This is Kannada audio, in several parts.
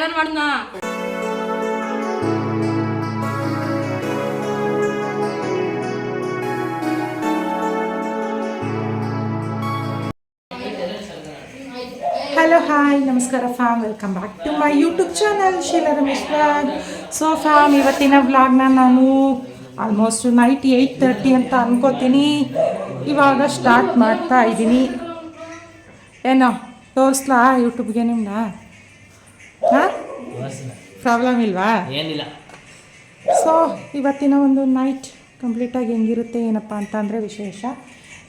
ಎಲ್ಲ ಮಾಡ್ದ. ಹಲೋ ಹಾಯ್ ನಮಸ್ಕಾರ fam, welcome back to my YouTube channel Sheela Ramesh vlog. So fam, ಇವತ್ತಿನ ವ್ಲಾಗ್ನ ನಾನು ಆಲ್ಮೋಸ್ಟ್ ನೈಟ್ 8:30 ಅಂತ ಅನ್ಕೋತೀನಿ. ಇವಾಗ ಸ್ಟಾರ್ಟ್ ಮಾಡ್ತಾ ಇದ್ದೀನಿ. ಏನೋ ತೋರಿಸ್ಲಾ ಯೂಟ್ಯೂಬ್ಗೆ ನಿಮ್ಮನ್ನ? ಹಾಂ, ಪ್ರಾಬ್ಲಮ್ ಇಲ್ವಾ? ಏನಿಲ್ಲ. ಸೊ ಇವತ್ತಿನ ಒಂದು ನೈಟ್ ಕಂಪ್ಲೀಟಾಗಿ ಹೆಂಗಿರುತ್ತೆ ಏನಪ್ಪ ಅಂತ ಅಂದರೆ ವಿಶೇಷ.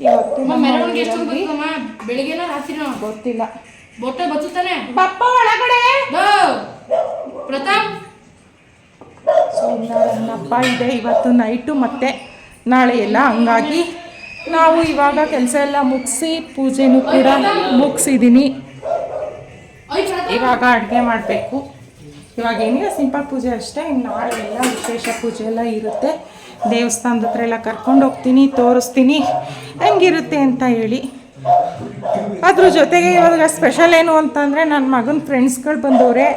ಇವತ್ತು ಬೆಳಿಗ್ಗೆನ ರಾತ್ರಿ ಗೊತ್ತಿಲ್ಲ. ಬೋಟ ಬಚ್ಚುತ್ತಾನೆ ಪಪ್ಪ ಒಳಗಡೆ ಪ್ರತಾಪ್. ಸೊ ನನ್ನ ಹಬ್ಬ ಇದೆ ಇವತ್ತು ನೈಟು ಮತ್ತು ನಾಳೆ ಎಲ್ಲ. ಹಂಗಾಗಿ ನಾವು ಇವಾಗ ಕೆಲಸ ಎಲ್ಲ ಮುಗಿಸಿ ಪೂಜೆನೂ ಕೂಡ ಮುಗಿಸಿದ್ದೀನಿ. ಇವಾಗ ಅಡುಗೆ ಮಾಡಬೇಕು. ಇವಾಗ ಏನಿಲ್ಲ, ಸಿಂಪಲ್ ಪೂಜೆ ಅಷ್ಟೇ. ನಾಳೆ ಎಲ್ಲ ವಿಶೇಷ ಪೂಜೆ ಎಲ್ಲ ಇರುತ್ತೆ. ದೇವಸ್ಥಾನದ ಹತ್ರ ಎಲ್ಲ ಕರ್ಕೊಂಡು ಹೋಗ್ತೀನಿ, ತೋರಿಸ್ತೀನಿ ಹೆಂಗಿರುತ್ತೆ ಅಂತ ಹೇಳಿ. ಅದ್ರ ಜೊತೆಗೆ ಇವಾಗ ಸ್ಪೆಷಲ್ ಏನು ಅಂತಂದರೆ ನನ್ನ ಮಗನ ಫ್ರೆಂಡ್ಸ್ಗಳು ಬಂದವ್ರೆ.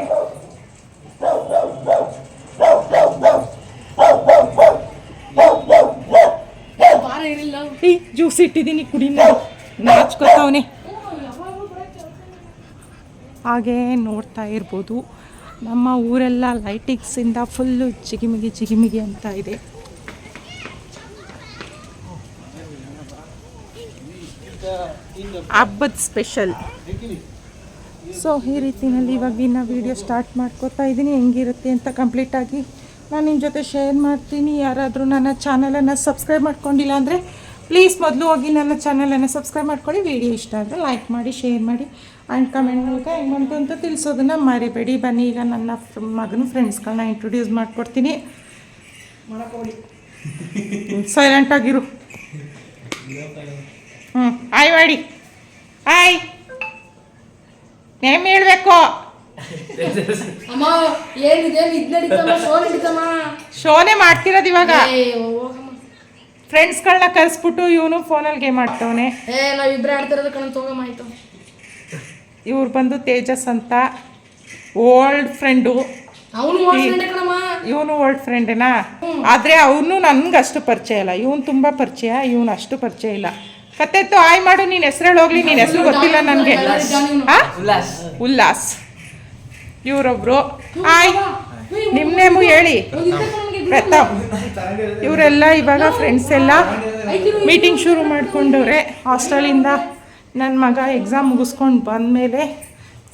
ಜ್ಯೂಸ್ ಇಟ್ಟಿದ್ದೀನಿ, ಕುಡಿ. ನಾಚ್ಕೊತಾವನೆ. ಹಾಗೆ ನೋಡ್ತಾ ಇರ್ಬೋದು, ನಮ್ಮ ಊರೆಲ್ಲ ಲೈಟಿಂಗ್ಸಿಂದ ಫುಲ್ಲು ಜಿಗಿಮಿಗಿ ಜಿಗಿಮಿಗಿ ಅಂತ ಇದೆ. ಹಬ್ಬದ ಸ್ಪೆಷಲ್. ಸೊ ಈ ರೀತಿಯಲ್ಲಿ ಇವಾಗಿನ ವೀಡಿಯೋ ಸ್ಟಾರ್ಟ್ ಮಾಡ್ಕೋತಾ ಇದ್ದೀನಿ. ಹೆಂಗಿರುತ್ತೆ ಅಂತ ಕಂಪ್ಲೀಟಾಗಿ ನಾನು ನಿಮ್ಮ ಜೊತೆ ಶೇರ್ ಮಾಡ್ತೀನಿ. ಯಾರಾದರೂ ನನ್ನ ಚಾನಲನ್ನು ಸಬ್ಸ್ಕ್ರೈಬ್ ಮಾಡ್ಕೊಂಡಿಲ್ಲ ಅಂದರೆ ಪ್ಲೀಸ್ ಮೊದಲು ಹೋಗಿ ನನ್ನ ಚಾನಲನ್ನು ಸಬ್ಸ್ಕ್ರೈಬ್ ಮಾಡ್ಕೊಳ್ಳಿ. ವಿಡಿಯೋ ಇಷ್ಟ ಆದರೆ ಲೈಕ್ ಮಾಡಿ, ಶೇರ್ ಮಾಡಿ ಆ್ಯಂಡ್ ಕಮೆಂಟ್ ಮೂಲಕ ಹೆಂಗೆ ಬಂತು ಅಂತ ತಿಳಿಸೋದನ್ನು ಮರಿಬೇಡಿ. ಬನ್ನಿ, ಈಗ ನನ್ನ ಮಗನ ಫ್ರೆಂಡ್ಸ್ಗಳನ್ನ ಇಂಟ್ರೊಡ್ಯೂಸ್ ಮಾಡಿಕೊಡ್ತೀನಿ. ಸೈಲೆಂಟಾಗಿರು. ಹಾಯ್ ಮಾಡಿ. ಹಾಯ್, ನೇಮ್ ಹೇಳಬೇಕು. ಶೋನೇ ಮಾಡ್ತಿರೋದು ಇವಾಗ. ಫ್ರೆಂಡ್ಸ್ಗಳನ್ನ ಕರೆಸ್ಬಿಟ್ಟು ಇವನು ಫೋನಲ್ಲಿ ಗೇಮ್ ಆಡ್ತವನೆ. ನಾವಿಬ್ಬರೇ ಆಡ್ತಿರೋದು ಕಣ. ತಗೋಮಾಯ್ತು. ಇವ್ರು ಬಂದು ತೇಜಸ್ ಅಂತ, ಓಲ್ಡ್ ಫ್ರೆಂಡು. ಇವನು ಓಲ್ಡ್ ಫ್ರೆಂಡೇನಾ? ಆದರೆ ಅವನು ನನಗೆ ಅಷ್ಟು ಪರಿಚಯ ಇಲ್ಲ. ಇವನು ತುಂಬ ಪರಿಚಯ, ಇವನು ಅಷ್ಟು ಪರಿಚಯ ಇಲ್ಲ. ಕತ್ತೆತ್ತು ಆಯ್ ಮಾಡು. ನೀನು ಹೆಸರು ಹೇಳೋಗ್ಲಿ. ನೀನು ಹೆಸರು ಗೊತ್ತಿಲ್ಲ ನನಗೆ. ಉಲ್ಲಾಸ್. ಇವರೊಬ್ರು. ಆಯ್, ನಿಮ್ಮ ನೇಮು ಹೇಳಿ. ಪ್ರತಾಪ್. ಇವರೆಲ್ಲ ಇವಾಗ ಫ್ರೆಂಡ್ಸ್ ಎಲ್ಲ ಮೀಟಿಂಗ್ ಶುರು ಮಾಡ್ಕೊಂಡವ್ರೆ. ಹಾಸ್ಟೆಲಿಂದ ನನ್ನ ಮಗ ಎಕ್ಸಾಮ್ ಮುಗಿಸ್ಕೊಂಡು ಬಂದಮೇಲೆ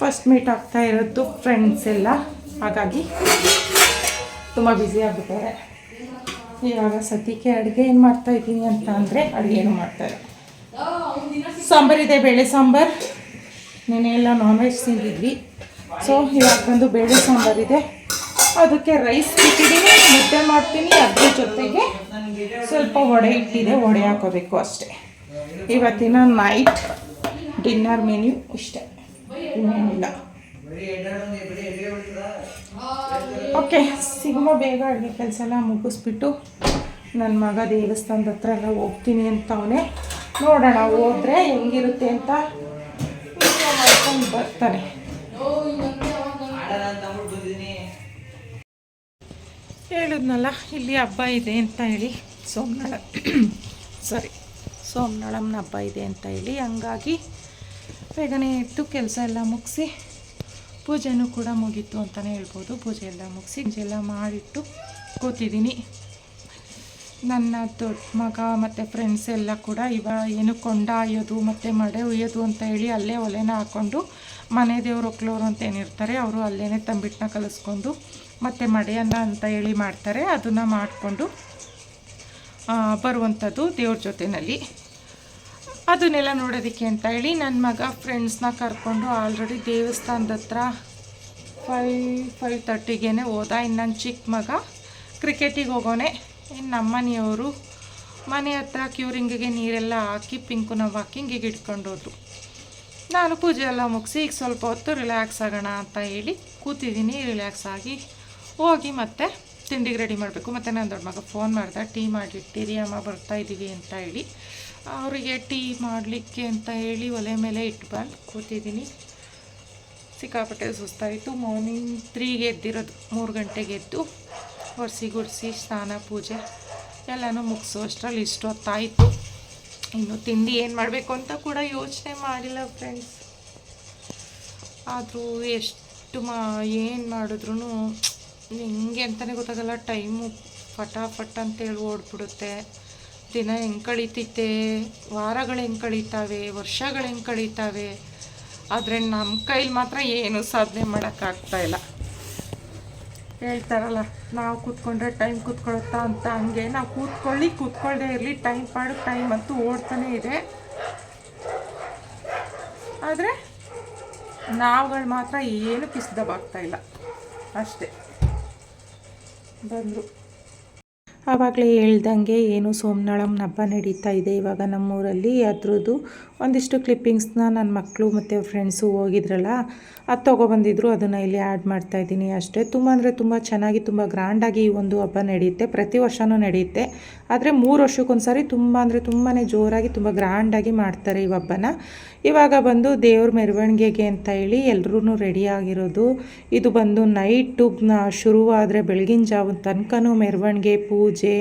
ಫಸ್ಟ್ ಮೀಟ್ ಆಗ್ತಾ ಇರೋದು ಫ್ರೆಂಡ್ಸ್ ಎಲ್ಲ. ಹಾಗಾಗಿ ತುಂಬ ಬ್ಯುಸಿ ಆಗಿಬಿಟ್ಟಾರೆ. ಇವಾಗ ಸದ್ಯಕ್ಕೆ ಅಡುಗೆ ಏನು ಮಾಡ್ತಾಯಿದ್ದೀನಿ ಅಂತ ಅಂದರೆ ಅಡುಗೆನೂ ಮಾಡ್ತಾರೆ. ಸಾಂಬಾರಿದೆ, ಬೇಳೆ ಸಾಂಬಾರು. ನೆನೆ ಎಲ್ಲ ನಾನ್ ವೆಜ್ ತಿಂದಿದ್ವಿ. ಸೊ ಇವಾಗ ಬಂದು ಬೇಳೆ ಸಾಂಬಾರಿದೆ, ಅದಕ್ಕೆ ರೈಸ್ ಇಟ್ಟಿದ್ದೀನಿ, ಮುದ್ದೆ ಮಾಡ್ತೀನಿ. ಅದ್ರ ಜೊತೆಗೆ ಸ್ವಲ್ಪ ವಡೆ ಇಟ್ಟಿದೆ, ವಡೆ ಹಾಕೋಬೇಕು ಅಷ್ಟೇ. ಇವತ್ತಿನ ನೈಟ್ ಡಿನ್ನರ್ ಮೆನ್ಯೂ ಇಷ್ಟೇ, ಇನ್ನೇನಿಲ್ಲ. ಓಕೆ, ಸಿಗುವ ಬೇಗ ಅಡುಗೆ ಕೆಲಸ ಎಲ್ಲ ಮುಗಿಸ್ಬಿಟ್ಟು ನನ್ನ ಮಗ ದೇವಸ್ಥಾನದ ಹತ್ರ ಎಲ್ಲ ಹೋಗ್ತೀನಿ ಅಂತವನೇ. ನೋಡೋಣ ಹೋದರೆ ಹೆಂಗಿರುತ್ತೆ ಅಂತ ಮಾಡ್ಕೊಂಡು ಬರ್ತಾನೆ. ಹೇಳಿದ್ನಲ್ಲ, ಇಲ್ಲಿ ಹಬ್ಬ ಇದೆ ಅಂತ ಹೇಳಿ, ಸೋಮನಾಳಮ್ಮನ ಹಬ್ಬ ಇದೆ ಅಂತ ಹೇಳಿ. ಹಂಗಾಗಿ ಬೇಗನೆ ಎದ್ದು ಕೆಲಸ ಎಲ್ಲ ಮುಗಿಸಿ, ಪೂಜೆನೂ ಕೂಡ ಮುಗೀತು ಅಂತಲೇ ಹೇಳ್ಬೋದು. ಪೂಜೆ ಎಲ್ಲ ಮುಗಿಸಿ ಎಲ್ಲ ಮಾಡಿಟ್ಟು ಕೂತಿದ್ದೀನಿ. ನನ್ನ ದೊಡ್ಡ ಮಗ ಮತ್ತು ಫ್ರೆಂಡ್ಸ್ ಎಲ್ಲ ಕೂಡ ಏನು ಕೊಂಡ ಆಯೋದು ಮತ್ತು ಮಡೆ ಒಯ್ಯೋದು ಅಂತ ಹೇಳಿ ಅಲ್ಲೇ ಒಲೆನ ಹಾಕ್ಕೊಂಡು, ಮನೆ ದೇವ್ರು ಒಕ್ಲೋರು ಅಂತ ಏನಿರ್ತಾರೆ ಅವರು ಅಲ್ಲೇ ತಂಬಿಟ್ಟನ್ನ ಕಲಿಸ್ಕೊಂಡು ಮತ್ತು ಮಡೆಯನ್ನ ಅಂತ ಹೇಳಿ ಮಾಡ್ತಾರೆ. ಅದನ್ನು ಮಾಡಿಕೊಂಡು ಬರುವಂಥದ್ದು ದೇವ್ರ ಜೊತೆಯಲ್ಲಿ. ಅದನ್ನೆಲ್ಲ ನೋಡೋದಕ್ಕೆ ಅಂತ ಹೇಳಿ ನನ್ನ ಮಗ ಫ್ರೆಂಡ್ಸ್ನ ಕರ್ಕೊಂಡು ಆಲ್ರೆಡಿ ದೇವಸ್ಥಾನದ ಹತ್ರ 5:30ಗೆ ಹೋದ. ಇನ್ನು ನನ್ನ ಚಿಕ್ಕ ಮಗ ಕ್ರಿಕೆಟಿಗೆ ಹೋಗೋನೆ. ಇನ್ನು ನಮ್ಮನೆಯವರು ಮನೆ ಹತ್ರ ಕ್ಯೂರಿಂಗಿಗೆ ನೀರೆಲ್ಲ ಹಾಕಿ ಪಿಂಕು ನಾವು ಹಾಕಿ ಹಿಂಗೆ ಇಟ್ಕೊಂಡು ಹೋದ್ರು. ನಾನು ಪೂಜೆ ಎಲ್ಲ ಮುಗಿಸಿ ಈಗ ಸ್ವಲ್ಪ ಹೊತ್ತು ರಿಲ್ಯಾಕ್ಸ್ ಆಗೋಣ ಅಂತ ಹೇಳಿ ಕೂತಿದ್ದೀನಿ. ರಿಲ್ಯಾಕ್ಸ್ ಆಗಿ ಹೋಗಿ ಮತ್ತೆ ತಿಂಡಿಗೆ ರೆಡಿ ಮಾಡಬೇಕು. ಮತ್ತು ನನ್ನ ದೊಡ್ಡ ಮಗ ಫೋನ್ ಮಾಡ್ದೆ, ಟೀ ಮಾಡಿಟ್ಟಿರಿ ಅಮ್ಮ ಬರ್ತಾಯಿದ್ದೀವಿ ಅಂತ ಹೇಳಿ. ಅವರಿಗೆ ಟೀ ಮಾಡಲಿಕ್ಕೆ ಅಂತ ಹೇಳಿ ಒಲೆ ಮೇಲೆ ಇಟ್ಟು ಬಂದು ಕೂತಿದ್ದೀನಿ. ಸಿಕ್ಕಾಪಟ್ಟೆ ಸುಸ್ತಾಯಿತು. ಮಾರ್ನಿಂಗ್ 3ಗೆ ಎದ್ದಿರೋದು, 3 ಗಂಟೆಗೆ ಎದ್ದು ಒರೆಸಿ ಗುಡಿಸಿ ಸ್ನಾನ ಪೂಜೆ ಎಲ್ಲನೂ ಮುಗಿಸೋ ಅಷ್ಟರಲ್ಲಿ ಇಷ್ಟು ಹೊತ್ತಾಯಿತು. ಇನ್ನು ತಿಂಡಿ ಏನು ಮಾಡಬೇಕು ಅಂತ ಕೂಡ ಯೋಚನೆ ಮಾಡಿಲ್ಲ ಫ್ರೆಂಡ್ಸ್. ಆದರೂ ಎಷ್ಟು ಏನು ಮಾಡಿದ್ರೂ ಹೆಂಗೆ ಅಂತಲೇ ಗೊತ್ತಾಗಲ್ಲ. ಟೈಮು ಫಟಾಫಟ್ ಅಂತೇಳಿ ಓಡ್ಬಿಡುತ್ತೆ. ದಿನ ಹೆಂಗೆ ಕಳೀತೈತೆ, ವಾರಗಳು ಹೆಂಗೆ ಕಳೀತಾವೆ, ವರ್ಷಗಳು ಹೆಂಗೆ ಕಳೀತಾವೆ. ಆದರೆ ನಮ್ಮ ಕೈಲಿ ಮಾತ್ರ ಏನು ಸಾಧನೆ ಮಾಡೋಕ್ಕಾಗ್ತಾಯಿಲ್ಲ. ಹೇಳ್ತಾರಲ್ಲ, ನಾವು ಕೂತ್ಕೊಂಡ್ರೆ ಟೈಮ್ ಕೂತ್ಕೊಳ್ಳುತ್ತಾ ಅಂತ. ಹಂಗೆ ನಾವು ಕೂತ್ಕೊಳ್ಳದೆ ಇರಲಿ, ಟೈಮ್ ಅಂತೂ ಓಡ್ತಾನೇ ಇದೆ. ಆದರೆ ನಾವುಗಳು ಮಾತ್ರ ಏನು ಕಿಸ್ದಬಾಗ್ತಾಯಿಲ್ಲ ಅಷ್ಟೇ. ಬಂದರು ಆವಾಗಲೇ ಹೇಳ್ದಂಗೆ ಏನು ಸೋಮನಾಳಮ್ಮನ ಹಬ್ಬ ನಡೀತಾ ಇದೆ ಇವಾಗ ನಮ್ಮೂರಲ್ಲಿ. ಅದ್ರದ್ದು ಒಂದಿಷ್ಟು ಕ್ಲಿಪ್ಪಿಂಗ್ಸ್ನ ನನ್ನ ಮಕ್ಕಳು ಮತ್ತು ಫ್ರೆಂಡ್ಸು ಹೋಗಿದ್ರಲ್ಲ, ಅದು ತೊಗೊಬಂದಿದ್ರು. ಅದನ್ನು ಇಲ್ಲಿ ಆ್ಯಡ್ ಮಾಡ್ತಾಯಿದ್ದೀನಿ ಅಷ್ಟೇ. ತುಂಬ ಅಂದರೆ ತುಂಬ ಚೆನ್ನಾಗಿ, ತುಂಬ ಗ್ರ್ಯಾಂಡಾಗಿ ಈ ಒಂದು ಹಬ್ಬ ನಡೆಯುತ್ತೆ. ಪ್ರತಿ ವರ್ಷವೂ ನಡೆಯುತ್ತೆ. ಆದರೆ 3 ವರ್ಷಕ್ಕೊಂದು ಸಾರಿ ತುಂಬ ಅಂದರೆ ತುಂಬಾ ಜೋರಾಗಿ, ತುಂಬ ಗ್ರ್ಯಾಂಡಾಗಿ ಮಾಡ್ತಾರೆ ಈ ಹಬ್ಬನ. ಇವಾಗ ಬಂದು ದೇವ್ರ ಮೆರವಣಿಗೆಗೆ ಅಂತ ಹೇಳಿ ಎಲ್ಲರೂ ರೆಡಿಯಾಗಿರೋದು. ಇದು ಬಂದು ನೈಟು ಶುರುವಾದರೆ ಬೆಳಗಿನ ಜಾವದ ತನಕನೂ ಮೆರವಣಿಗೆ, ಪೂಜೆ,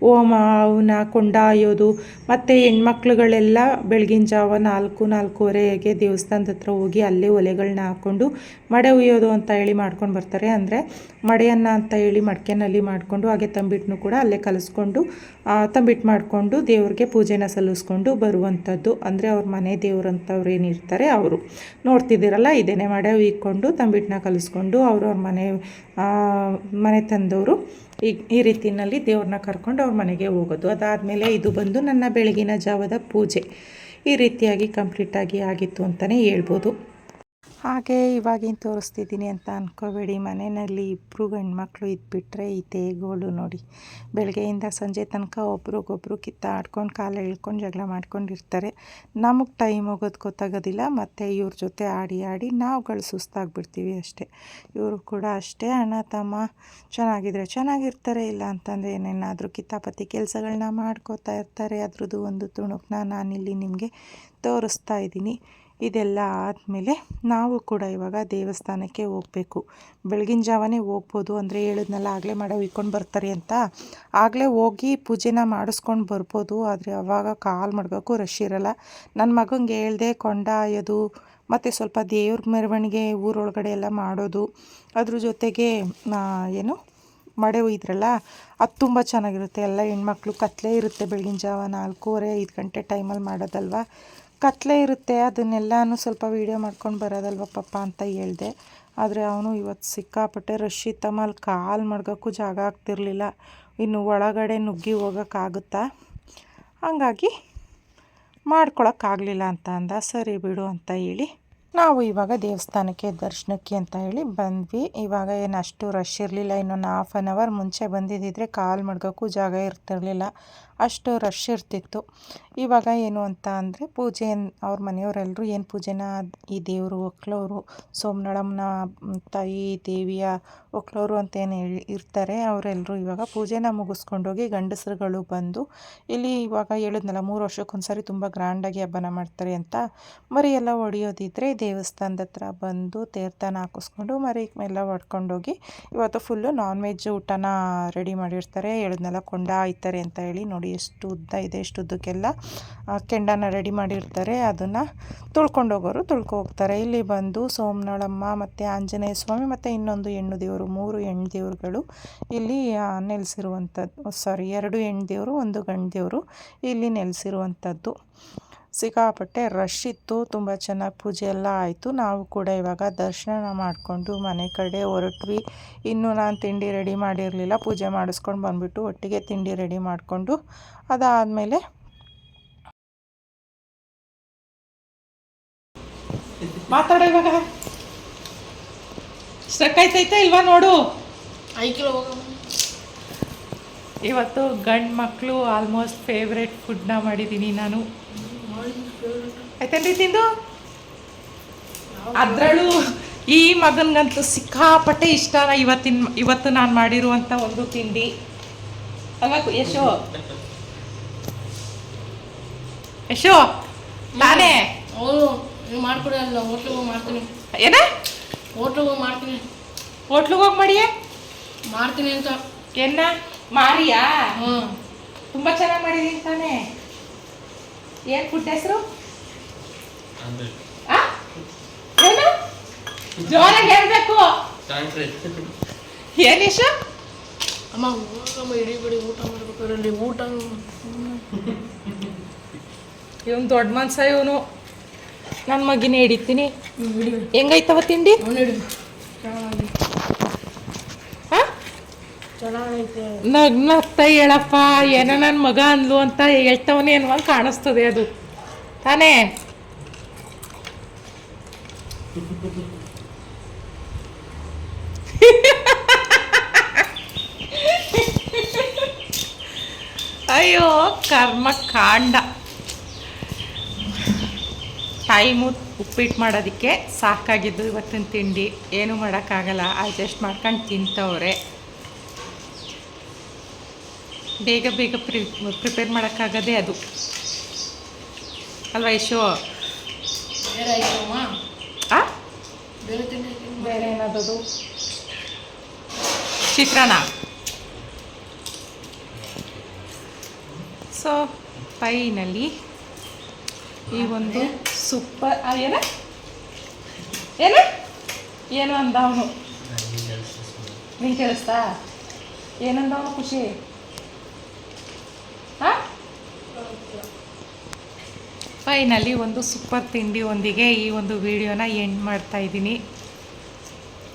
ಹೋಮ ಅವನ್ನ ಕೊಂಡಾಯೋದು. ಮತ್ತು ಹೆಣ್ಮಕ್ಳುಗಳೆಲ್ಲ ಬೆಳಗಿನ ಜಾವ 4-4:15ಗೆ ದೇವಸ್ಥಾನದ ಹತ್ರ ಹೋಗಿ ಅಲ್ಲೇ ಒಲೆಗಳನ್ನ ಹಾಕ್ಕೊಂಡು ಮಡೆ ಉಯ್ಯೋದು ಅಂತ ಹೇಳಿ ಮಾಡ್ಕೊಂಡು ಬರ್ತಾರೆ. ಅಂದರೆ ಮಡೆಯನ್ನ ಅಂತ ಹೇಳಿ ಮಡಿಕೆನಲ್ಲಿ ಮಾಡಿಕೊಂಡು, ಹಾಗೆ ತಂಬಿಟ್ಟನ್ನು ಕೂಡ ಅಲ್ಲೇ ಕಲಿಸ್ಕೊಂಡು ತಂಬಿಟ್ಟು ಮಾಡಿಕೊಂಡು ದೇವ್ರಿಗೆ ಪೂಜೆನ ಸಲ್ಲಿಸ್ಕೊಂಡು ಬರುವಂಥದ್ದು. ಅಂದರೆ ಅವ್ರ ಮನೆ ದೇವ್ರಂಥವ್ರು ಏನಿರ್ತಾರೆ ಅವರು ನೋಡ್ತಿದ್ದೀರಲ್ಲ, ಇದೇನೆ ಮಡೆ ಉಯ್ಕೊಂಡು ತಂಬಿಟ್ಟನ್ನ ಕಲಿಸ್ಕೊಂಡು ಅವ್ರವ್ರ ಮನೆ ತಂದವರು ಈ ರೀತಿಯಲ್ಲಿ ದೇವ್ರನ್ನ ಕರ್ಕೊಂಡು ಅವ್ರ ಮನೆಗೆ ಹೋಗೋದು. ಅದಾದಮೇಲೆ ಇದು ಬಂದು ನನ್ನ ಬೆಳಗಿನ ಜಾವದ ಪೂಜೆ ಈ ರೀತಿಯಾಗಿ ಕಂಪ್ಲೀಟಾಗಿ ಆಗಿತ್ತು ಅಂತಲೇ ಹೇಳ್ಬೋದು. ಹಾಗೆ ಇವಾಗಿನ ತೋರಿಸ್ತಿದ್ದೀನಿ ಅಂತ ಅಂದ್ಕೋಬೇಡಿ. ಮನೆಯಲ್ಲಿ 2 ಗಂಡ್ಮಕ್ಳು ಇದ್ಬಿಟ್ರೆ ಇದೇ ಗೋಳು ನೋಡಿ. ಬೆಳಗ್ಗೆಯಿಂದ ಸಂಜೆ ತನಕ ಒಬ್ರಿಗೊಬ್ರು ಕಿತ್ತಾಡ್ಕೊಂಡು ಕಾಲು ಎಳ್ಕೊಂಡು ಜಗಳ ಮಾಡ್ಕೊಂಡಿರ್ತಾರೆ. ನಮಗೆ ಟೈಮ್ ಹೋಗೋದು ಗೊತ್ತಾಗೋದಿಲ್ಲ. ಮತ್ತು ಇವ್ರ ಜೊತೆ ಆಡಿ ನಾವುಗಳು ಸುಸ್ತಾಗ್ಬಿಡ್ತೀವಿ ಅಷ್ಟೇ. ಇವರು ಕೂಡ ಅಷ್ಟೇ, ಅಣ್ಣ ತಮ್ಮ ಚೆನ್ನಾಗಿದ್ರೆ ಚೆನ್ನಾಗಿರ್ತಾರೆ, ಇಲ್ಲ ಅಂತಂದರೆ ಏನೇನಾದರೂ ಕಿತ್ತಾಪತಿ ಕೆಲಸಗಳನ್ನ ಮಾಡ್ಕೋತಾ ಇರ್ತಾರೆ. ಅದ್ರದ್ದು ಒಂದು ತುಣುಕನ್ನ ನಾನಿಲ್ಲಿ ನಿಮಗೆ ತೋರಿಸ್ತಾ ಇದ್ದೀನಿ. ಇದೆಲ್ಲ ಆದಮೇಲೆ ನಾವು ಕೂಡ ಇವಾಗ ದೇವಸ್ಥಾನಕ್ಕೆ ಹೋಗಬೇಕು. ಬೆಳಗಿನ ಜಾವನೇ ಹೋಗ್ಬೋದು. ಅಂದರೆ ಹೇಳಿದ್ನೆಲ್ಲ ಆಗಲೇ ಮಾಡೋ ಇಕ್ಕೊಂಡು ಬರ್ತಾರೆ ಅಂತ ಆಗಲೇ ಹೋಗಿ ಪೂಜೆನ ಮಾಡಿಸ್ಕೊಂಡು ಬರ್ಬೋದು. ಆದರೆ ಅವಾಗ ಕಾಲು ಮಡ್ಗೋಕ್ಕೂ ರಶ್ ಇರೋಲ್ಲ. ನನ್ನ ಮಗಂಗೆ ಹೇಳ್ದೆ ಕೊಂಡಾಯೋದು ಮತ್ತು ಸ್ವಲ್ಪ ದೇವ್ರ ಮೆರವಣಿಗೆ ಊರೊಳಗಡೆ ಎಲ್ಲ ಮಾಡೋದು, ಅದ್ರ ಜೊತೆಗೆ ಮಡೆ ಒಯ್ದ್ರಲ್ಲ ಅದು ತುಂಬ ಚೆನ್ನಾಗಿರುತ್ತೆ. ಎಲ್ಲ ಹೆಣ್ಮಕ್ಳು ಕತ್ಲೆ ಇರುತ್ತೆ, ಬೆಳಗಿನ ಜಾವ 4:30-5 ಗಂಟೆ ಟೈಮಲ್ಲಿ ಮಾಡೋದಲ್ವ, ಕತ್ಲೆ ಇರುತ್ತೆ. ಅದನ್ನೆಲ್ಲನೂ ಸ್ವಲ್ಪ ವೀಡಿಯೋ ಮಾಡ್ಕೊಂಡು ಬರೋದಲ್ವ ಪಾಪ ಅಂತ ಹೇಳ್ದೆ. ಆದರೆ ಅವನು ಇವತ್ತು ಸಿಕ್ಕಾಪಟ್ಟೆ ರಶ್ ಇತ್ತಮ್ಮ, ಅಲ್ಲಿ ಕಾಲು ಮಡ್ಗೋಕ್ಕೂ ಜಾಗ ಆಗ್ತಿರ್ಲಿಲ್ಲ. ಇನ್ನು ಒಳಗಡೆ ನುಗ್ಗಿ ಹೋಗೋಕ್ಕಾಗುತ್ತಾ, ಹಂಗಾಗಿ ಮಾಡ್ಕೊಳಕ್ಕಾಗಲಿಲ್ಲ ಅಂತ ಅಂದ. ಸರಿ ಬಿಡು ಅಂತ ಹೇಳಿ ನಾವು ಇವಾಗ ದೇವಸ್ಥಾನಕ್ಕೆ ದರ್ಶನಕ್ಕೆ ಅಂತ ಹೇಳಿ ಬಂದ್ವಿ. ಇವಾಗ ಏನು ಅಷ್ಟು ರಶ್ ಇರಲಿಲ್ಲ. ಇನ್ನೊಂದು 1/2 an hour ಮುಂಚೆ ಬಂದಿದ್ದಿದ್ರೆ ಕಾಲು ಮಡ್ಗೋಕ್ಕೂ ಜಾಗ ಇರ್ತಿರಲಿಲ್ಲ, ಅಷ್ಟು ರಶ್ ಇರ್ತಿತ್ತು. ಇವಾಗ ಏನು ಅಂತ ಅಂದರೆ ಪೂಜೆ ಅವ್ರ ಮನೆಯವರೆಲ್ಲರೂ ಏನು ಪೂಜೆನ ಈ ದೇವರು ಒಕ್ಲವರು, ಸೋಮನಾಳಮ್ಮನ ತಾಯಿ ದೇವಿಯ ಒಕ್ಲವರು ಅಂತೇನು ಇರ್ತಾರೆ, ಅವರೆಲ್ಲರೂ ಇವಾಗ ಪೂಜೆನ ಮುಗಿಸ್ಕೊಂಡೋಗಿ ಗಂಡಸರುಗಳು ಬಂದು ಇಲ್ಲಿ ಇವಾಗ ಹೇಳಿದ್ನಲ್ಲ 3 ವರ್ಷಕ್ಕೊಂದು ಸಾರಿ ತುಂಬ ಗ್ರ್ಯಾಂಡಾಗಿ ಹಬ್ಬನ ಮಾಡ್ತಾರೆ ಅಂತ. ಮರಿ ಎಲ್ಲ ಹೊಡಿಯೋದಿದ್ರೆ ದೇವಸ್ಥಾನದ ಹತ್ರ ಬಂದು ತೀರ್ಥನ ಹಾಕಿಸ್ಕೊಂಡು ಮರಿ ಎಲ್ಲ ಹೊಡ್ಕೊಂಡೋಗಿ ಇವತ್ತು ಫುಲ್ಲು ನಾನ್ ವೆಜ್ ಊಟನ ರೆಡಿ ಮಾಡಿರ್ತಾರೆ. ಹೇಳಿದ್ನೆಲ್ಲ ಕೊಂಡ ಆಯ್ತಾರೆ ಅಂತ ಹೇಳಿ ನೋಡಿ ಎಷ್ಟು ಉದ್ದ ಇದೆ. ಎಷ್ಟು ಉದ್ದಕ್ಕೆಲ್ಲ ಕೆಂಡನ ರೆಡಿ ಮಾಡಿರ್ತಾರೆ. ಅದನ್ನು ತುಳ್ಕೊಂಡೋಗೋರು ತುಳ್ಕೊ-ಹೋಗ್ತಾರೆ. ಇಲ್ಲಿ ಬಂದು ಸೋಮನಾಳಮ್ಮ ಮತ್ತು ಆಂಜನೇಯ ಸ್ವಾಮಿ ಮತ್ತು ಇನ್ನೊಂದು ಹೆಣ್ಣು ದೇವರು, 3 ಹೆಣ್ಣು ದೇವರುಗಳು ಇಲ್ಲಿ ನೆಲೆಸಿರುವಂಥದ್ದು. 2 ಹೆಣ್ಣು ದೇವರು, 1 ಗಂಡು ದೇವರು ಇಲ್ಲಿ ನೆಲೆಸಿರುವಂಥದ್ದು. ಸಿಕ್ಕಾಪಟ್ಟೆ ರಶ್ ಇತ್ತು. ತುಂಬ ಚೆನ್ನಾಗಿ ಪೂಜೆ ಎಲ್ಲ ಆಯಿತು. ನಾವು ಕೂಡ ಇವಾಗ ದರ್ಶನ ಮಾಡಿಕೊಂಡು ಮನೆ ಕಡೆ ಹೊರಟ್ವಿ. ಇನ್ನೂ ನಾನು ತಿಂಡಿ ರೆಡಿ ಮಾಡಿರಲಿಲ್ಲ. ಪೂಜೆ ಮಾಡಿಸ್ಕೊಂಡು ಬಂದುಬಿಟ್ಟು ಒಟ್ಟಿಗೆ ತಿಂಡಿ ರೆಡಿ ಮಾಡಿಕೊಂಡು ಅದಾದಮೇಲೆ ಮಾತಾಡೋ. ಇವಾಗ ಸ್ಟ್ರಕ್ ಆಯ್ತೈತಾ ಇಲ್ವಾ ನೋಡು. 5 ಕಿಲೋ ಹೋಗ. ಇವತ್ತು ಗಂಡು ಮಕ್ಕಳು ಆಲ್ಮೋಸ್ಟ್ ಫೇವ್ರೆಟ್ ಫುಡ್ನ ಮಾಡಿದ್ದೀನಿ ನಾನು. ಆಯ್ತೇನ್ರಿ ತಿಂದು? ಅದರಲ್ಲೂ ಈ ಮಗನಿಗಂತೂ ಸಿಕ್ಕಾಪಟ್ಟೆ ಇಷ್ಟನ ಇವತ್ತು ನಾನು ಮಾಡಿರುವಂಥ ಒಂದು ತಿಂಡಿ ಅಲ್ವಾ ಯಶೋ ನಾನೇ ಅವರು ಮಾಡ್ಕೊಡಿ, ಅಲ್ಲ ಹೋಟ್ಲಿಗೆ ಹೋಗಿ ಮಾಡ್ತೀನಿ. ಏನ ಹೋಟ್ಲಿಗೆ ಹೋಗಿ ಮಾಡ್ತೀನಿ ಹೋಟ್ಲಿಗೆ ಹೋಗಿ ಮಾಡಿಯೇ ಮಾಡ್ತೀನಿ ಅಂತ ಏನ ಮಾರಿಯಾ ಹ್ಞೂ ತುಂಬ ಚೆನ್ನಾಗಿ ಮಾಡಿದೀನಿ ತಾನೇ ಏನು ಫುಡ್ ಹೆಸರು ಏನು ಜೋರಾಗಿ ಹೇಳ್ಬೇಕು ಏನಿಶ ಅಮ್ಮ ಹೋಗಮ್ಮ ಇಡೀ ಬಿಡಿ ಊಟ ಮಾಡ್ಬೇಕಾದ್ರೆ ಅಲ್ಲಿ ಊಟ ಇವನು ದೊಡ್ಡ ಮನ್ಸ ಇವನು ನನ್ನ ಮಗಿನ ಹಿಡಿತೀನಿ ಹಿಡಿ ಹೆಂಗೈತವ ತಿಂಡಿ ಅವನು ಹಿಡಿ ಚೆನ್ನಾಗಿ ಹಾಂ ಚೆನ್ನಾಗೈತೆ ನಗ್ನಗ್ತಾ ಹೇಳಪ್ಪ ಏನೋ ನನ್ನ ಮಗ ಅಂದ್ಲು ಅಂತ ಹೇಳ್ತವನೇ ಅನ್ನುವಂಗೆ ಕಾಣಿಸ್ತದೆ ಅದು ತಾನೇ ಅಯ್ಯೋ ಕರ್ಮ ಕಾಂಡ ಟೈಮು ಉಪ್ಪಿಟ್ಟು ಮಾಡೋದಕ್ಕೆ ಸಾಕಾಗಿದ್ದು ಇವತ್ತಿನ ತಿಂಡಿ ಏನು ಮಾಡೋಕ್ಕಾಗಲ್ಲ ಅಡ್ಜಸ್ಟ್ ಮಾಡ್ಕೊಂಡು ತಿಂತವ್ರೆ ಬೇಗ ಬೇಗ ಪ್ರಿಪೇರ್ ಮಾಡೋಕ್ಕಾಗದೆ ಅದು ಅಲ್ವಾ ಯಶು ಬೇರೆ ಆಯ್ತಮ್ಮ ಆ ಬೇರೆ ತಿಂಡಿ ಬೇರೆ ಏನಾದದು ಚಿತ್ರಾನ್ನ ಸೊ ಫೈನಲಿ ಈ ಒಂದು ಸೂಪರ್ ಏನ ಏನು ಅಂದ ಅವನು ನಿಂಗೆ ಕೇಳಿಸ್ತಾ ಏನಂದ ಅವನು ಖುಷಿ ಹಾಂ ಫೈನಲಿ ಒಂದು ಸೂಪರ್ ತಿಂಡಿಯೊಂದಿಗೆ ಈ ಒಂದು ವಿಡಿಯೋನ ಎಂಡ್ ಮಾಡ್ತಾ ಇದ್ದೀನಿ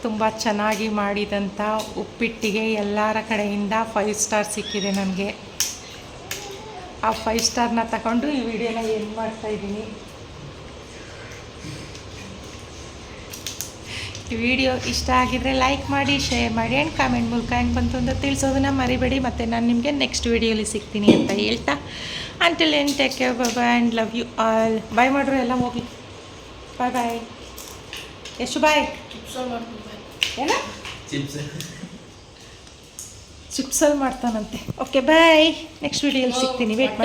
ತುಂಬ ಚೆನ್ನಾಗಿ ಮಾಡಿದಂಥ ಉಪ್ಪಿಟ್ಟಿಗೆ ಎಲ್ಲರ ಕಡೆಯಿಂದ 5 ಸ್ಟಾರ್ ಸಿಕ್ಕಿದೆ ನನಗೆ ಆ 5 ಸ್ಟಾರ್ನ ತಗೊಂಡು ಈ ವಿಡಿಯೋನ ಎಂಡ್ ಮಾಡ್ತಾ ಇದ್ದೀನಿ ಈ ವಿಡಿಯೋ ಇಷ್ಟ ಆಗಿದ್ರೆ ಲೈಕ್ ಮಾಡಿ ಶೇರ್ ಮಾಡಿ ಆ್ಯಂಡ್ ಕಾಮೆಂಟ್ ಮೂಲಕ ಹೆಂಗೆ ಬಂತು ಅಂತ ತಿಳಿಸೋದನ್ನ ಮರಿಬೇಡಿ ಮತ್ತು ನಾನು ನಿಮಗೆ ನೆಕ್ಸ್ಟ್ ವಿಡಿಯೋಲಿ ಸಿಗ್ತೀನಿ ಅಂತ ಹೇಳ್ತಾ until then take care bye bye and love you all bye ಮಾಡ್ರು ಎಲ್ಲ ಹೋಗಿ ಬಾಯ್ ಬಾಯ್ ಎಷ್ಟು ಬಾಯ್ ಚಿಪ್ಸಲ್ಲಿ ಮಾಡ್ತೀನಿ ಏನ ಚಿಪ್ಸಲ್ಲಿ ಮಾಡ್ತಾನಂತೆ ಓಕೆ ಬಾಯ್ ನೆಕ್ಸ್ಟ್ ವಿಡಿಯೋಲಿ ಸಿಗ್ತೀನಿ ವೇಟ್ ಮಾಡಿ